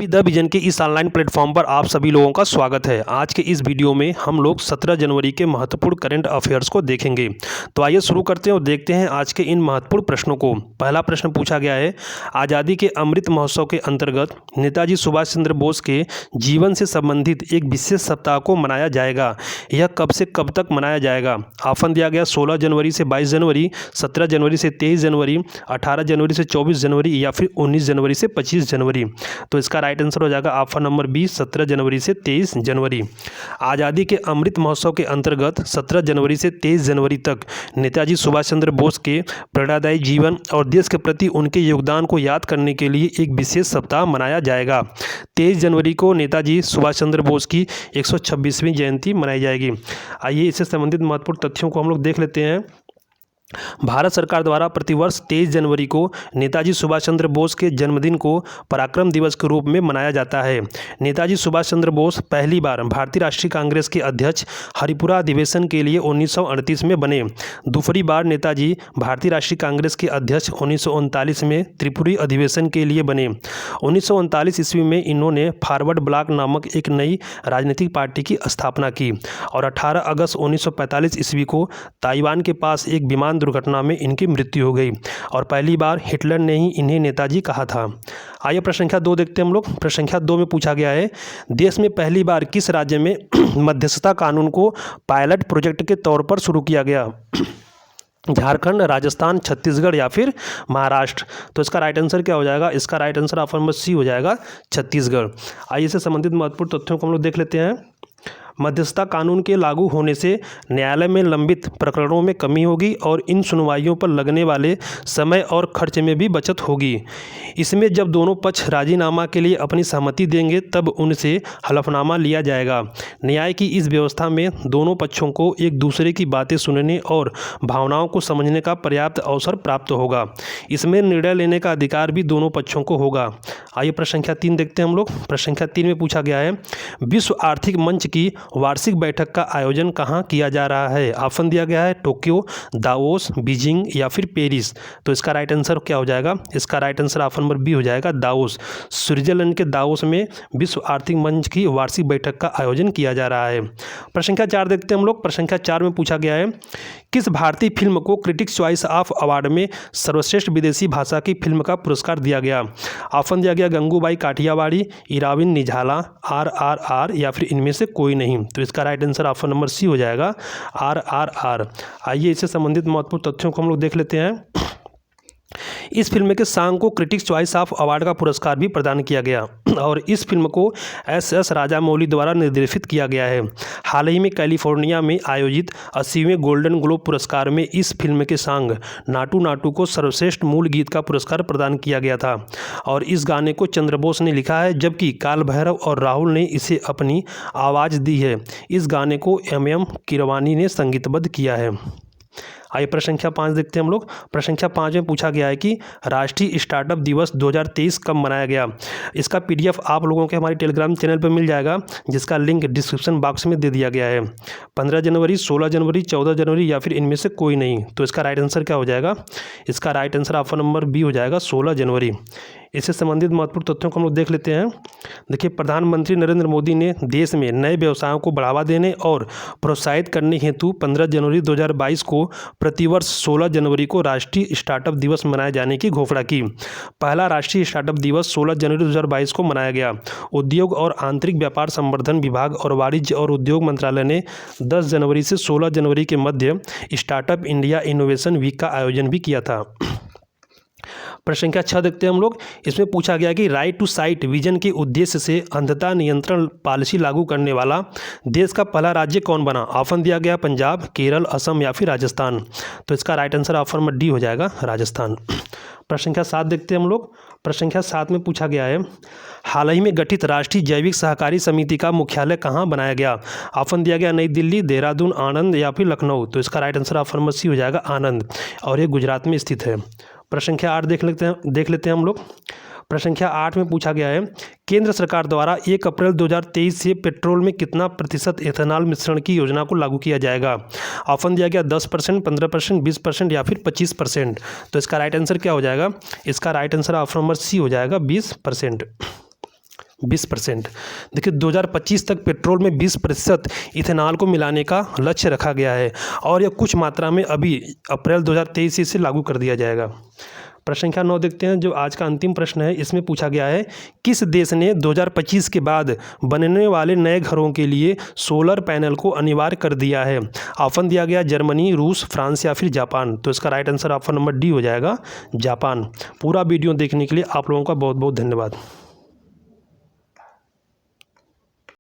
The vision के इस online platform पर आप सभी लोगों का स्वागत है। आज के इस वीडियो में हम लोग 17 जनवरी के महत्वपूर्ण करंट अफेयर्स को देखेंगे। तो आइए शुरू करते हैं और देखते हैं आज के इन महत्वपूर्ण प्रश्नों को। पहला प्रश्न पूछा गया है, आज़ादी के अमृत महोत्सव के अंतर्गत नेताजी सुभाष चंद्र बोस के जीवन से संबंधित एक विशेष सप्ताह को मनाया जाएगा। यह कब से कब तक मनाया जाएगा? ऑप्शन दिया गया 16 जनवरी से 22 जनवरी, 17 जनवरी से 23 जनवरी, 18 जनवरी से 24 जनवरी या फिर 19 जनवरी से 25 जनवरी। तो इसका राइट आंसर हो जाएगा ऑप्शन नंबर बी, 17 जनवरी से 23 जनवरी। आज़ादी के अमृत महोत्सव के अंतर्गत 17 जनवरी से 23 जनवरी तक नेताजी सुभाष चंद्र बोस के प्रेरणादायी जीवन और देश के प्रति उनके योगदान को याद करने के लिए एक विशेष सप्ताह मनाया जाएगा। 23 जनवरी को नेताजी सुभाष चंद्र बोस की 126वीं जयंती मनाई जाएगी। आइए इससे संबंधित महत्वपूर्ण तथ्यों को हम लोग देख लेते हैं। भारत सरकार द्वारा प्रतिवर्ष 23 जनवरी को नेताजी सुभाष चंद्र बोस के जन्मदिन को पराक्रम दिवस के रूप में मनाया जाता है। नेताजी सुभाष चंद्र बोस पहली बार भारतीय राष्ट्रीय कांग्रेस के अध्यक्ष हरिपुरा अधिवेशन के लिए 1938 में बने। दूसरी बार नेताजी भारतीय राष्ट्रीय कांग्रेस के अध्यक्ष 1939 में त्रिपुरी अधिवेशन के लिए बने। 1939 ईस्वी में इन्होंने फॉरवर्ड ब्लॉक नामक एक नई राजनीतिक पार्टी की स्थापना की और 18 अगस्त 1945 ईस्वी को ताइवान के पास एक विमान दुर्घटना में इनकी मृत्यु हो गई और पहली बार हिटलर ने ही इन्हें नेताजी कहा था। आइए प्रश्न संख्या 2 देखते हैं हम लोग। प्रश्न संख्या 2 में पूछा गया है, देश में पहली बार किस राज्य में मध्यस्थता कानून को पायलट प्रोजेक्ट के तौर पर शुरू किया गया? झारखंड, राजस्थान, छत्तीसगढ़ या फिर महाराष्ट्र। तो इसका राइट आंसर क्या हो जाएगा? इसका right answer option number C हो जाएगा, छत्तीसगढ़। आइए इससे संबंधित महत्वपूर्ण तथ्यों को हम लोग देख लेते हैं। मध्यस्थता कानून के लागू होने से न्यायालय में लंबित प्रकरणों में कमी होगी और इन सुनवाइयों पर लगने वाले समय और खर्च में भी बचत होगी। इसमें जब दोनों पक्ष राजीनामा के लिए अपनी सहमति देंगे तब उनसे हलफनामा लिया जाएगा। न्याय की इस व्यवस्था में दोनों पक्षों को एक दूसरे की बातें सुनने और भावनाओं को समझने का पर्याप्त अवसर प्राप्त होगा। इसमें निर्णय लेने का अधिकार भी दोनों पक्षों को होगा। आइए प्रश्न संख्या 3 देखते हैं हम लोग। प्रश्न संख्या 3 में पूछा गया है, विश्व आर्थिक मंच की वार्षिक बैठक का आयोजन कहाँ किया जा रहा है? ऑप्शन दिया गया है टोक्यो, दावोस, बीजिंग या फिर पेरिस। तो इसका राइट आंसर क्या हो जाएगा? इसका right answer option number B हो जाएगा, दावोस। स्विट्जरलैंड के दावोस में विश्व आर्थिक मंच की वार्षिक बैठक का आयोजन किया जा रहा है। प्रश्न संख्या 4 देखते हैं हम लोग। प्रश्न संख्या 4 में पूछा गया है, किस भारतीय फिल्म को क्रिटिक्स चॉइस ऑफ अवार्ड में सर्वश्रेष्ठ विदेशी भाषा की फिल्म का पुरस्कार दिया गया? ऑप्शन दिया गया गंगूबाई काठियावाड़ी, इराविन निझाला, RRR या फिर इनमें से कोई नहीं। तो इसका right answer option number C हो जाएगा, RRR। आइए इससे संबंधित महत्वपूर्ण तथ्यों को हम लोग देख लेते हैं। इस फिल्म के सॉन्ग को क्रिटिक्स चॉइस ऑफ अवार्ड का पुरस्कार भी प्रदान किया गया और इस फिल्म को SS राजामौली द्वारा निर्देशित किया गया है। हाल ही में कैलिफोर्निया में आयोजित 80वें गोल्डन ग्लोब पुरस्कार में इस फिल्म के सॉन्ग नाटू नाटू को सर्वश्रेष्ठ मूल गीत का पुरस्कार प्रदान किया गया था और इस गाने को चंद्रबोस ने लिखा है जबकि काल भैरव और राहुल ने इसे अपनी आवाज़ दी है। इस गाने को MM कीरवानी ने संगीतबद्ध किया है। आइए प्रश्न संख्या 5 देखते हैं हम लोग। प्रश्न संख्या 5 में पूछा गया है कि राष्ट्रीय स्टार्टअप दिवस 2023 कब मनाया गया? इसका PDF आप लोगों के हमारे टेलीग्राम चैनल पर मिल जाएगा जिसका लिंक डिस्क्रिप्शन बॉक्स में दे दिया गया है। 15 जनवरी, 16 जनवरी, 14 जनवरी या फिर इनमें से कोई नहीं। तो इसका राइट आंसर क्या हो जाएगा? इसका right answer option number B हो जाएगा, 16 जनवरी। इससे संबंधित महत्वपूर्ण तथ्यों को हम लोग देख लेते हैं। देखिए, प्रधानमंत्री नरेंद्र मोदी ने देश में नए व्यवसायों को बढ़ावा देने और प्रोत्साहित करने हेतु 15 जनवरी 2022 को प्रतिवर्ष 16 जनवरी को राष्ट्रीय स्टार्टअप दिवस मनाए जाने की घोषणा की। पहला राष्ट्रीय स्टार्टअप दिवस 16 जनवरी 2022 को मनाया गया। उद्योग और आंतरिक व्यापार संवर्धन विभाग और वाणिज्य और उद्योग मंत्रालय ने 10 जनवरी से 16 जनवरी के मध्य स्टार्टअप इंडिया इनोवेशन वीक का आयोजन भी किया था। प्रश्न संख्या 6 देखते हैं हम लोग। इसमें पूछा गया कि राइट टू साइट विजन के उद्देश्य से अंधता नियंत्रण पॉलिसी लागू करने वाला देश का पहला राज्य कौन बना? ऑप्शन दिया गया पंजाब, केरल, असम या फिर राजस्थान। तो इसका right answer option number D हो जाएगा, राजस्थान। प्रश्न संख्या 7 देखते हैं हम लोग। प्रश्न संख्या 7 में पूछा गया है, हाल ही में गठित राष्ट्रीय जैविक सहकारी समिति का मुख्यालय कहाँ बनाया गया? ऑप्शन दिया गया नई दिल्ली, देहरादून, आनंद या फिर लखनऊ। तो इसका right answer option number C हो जाएगा, आनंद, और ये गुजरात में स्थित है। प्रश्न संख्या 8 देख लेते हैं हम लोग। प्रश्न संख्या 8 में पूछा गया है, केंद्र सरकार द्वारा 1 अप्रैल 2023 से पेट्रोल में कितना प्रतिशत एथेनॉल मिश्रण की योजना को लागू किया जाएगा? ऑप्शन दिया गया 10%, 15%, 20% या फिर 25%। तो इसका राइट आंसर क्या हो जाएगा? इसका right answer option number C हो जाएगा, 20%। 20%। देखिए 2025 तक पेट्रोल में 20% इथेनॉल को मिलाने का लक्ष्य रखा गया है और यह कुछ मात्रा में अभी अप्रैल 2023 से लागू कर दिया जाएगा। प्रश्न संख्या 9 देखते हैं, जो आज का अंतिम प्रश्न है। इसमें पूछा गया है, किस देश ने 2025 के बाद बनने वाले नए घरों के लिए सोलर पैनल को अनिवार्य कर दिया है? ऑप्शन दिया गया जर्मनी, रूस, फ्रांस या फिर जापान। तो इसका right answer option number D हो जाएगा, जापान। पूरा वीडियो देखने के लिए आप लोगों का बहुत बहुत धन्यवाद।